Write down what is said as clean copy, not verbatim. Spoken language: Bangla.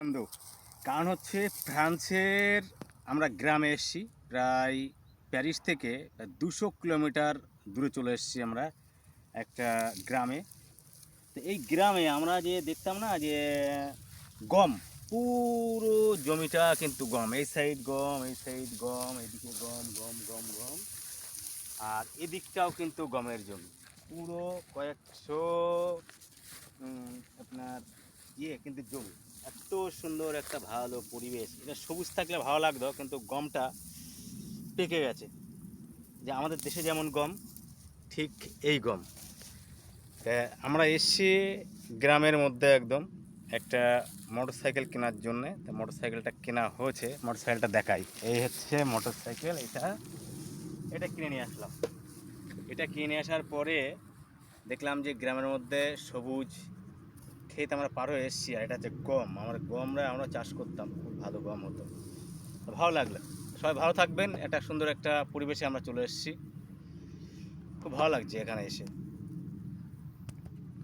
বন্ধু, কারণ হচ্ছে ফ্রান্সের আমরা গ্রামে এসেছি। প্রায় প্যারিস থেকে 200 কিলোমিটার দূরে চলে এসেছি আমরা একটা গ্রামে। তো এই গ্রামে আমরা যে দেখতাম না যে গম, পুরো জমিটা কিন্তু গম, এই সাইড গম, এই সাইড গম, এদিকে গম গম গম গম, আর এদিকটাও কিন্তু গমের জমি। পুরো কয়েকশো আপনার কিন্তু জমি। এত সুন্দর একটা ভালো পরিবেশ, এটা সবুজ থাকলে ভালো লাগতো, কিন্তু গমটা পেকে গেছে। যে আমাদের দেশে যেমন গম, ঠিক এই গম। তা আমরা এসছি গ্রামের মধ্যে একদম একটা মোটর সাইকেল কেনার জন্যে। তা মোটর সাইকেলটা কেনা হয়েছে, মোটর সাইকেলটা দেখাই। এই হচ্ছে মোটর সাইকেল, এটা এটা কিনে নিয়ে আসলাম। এটা কিনে আসার পরে দেখলাম যে গ্রামের মধ্যে সবুজ ক্ষেত আমরা পার হয়ে এসেছি, আর এটা হচ্ছে গম। আমরা চাষ করতাম, খুব ভালো গম হতো। ভালো লাগলো। সবাই ভালো থাকবেন। একটা সুন্দর একটা পরিবেশে আমরা চলে এসেছি, খুব ভালো লাগছে এখানে এসে।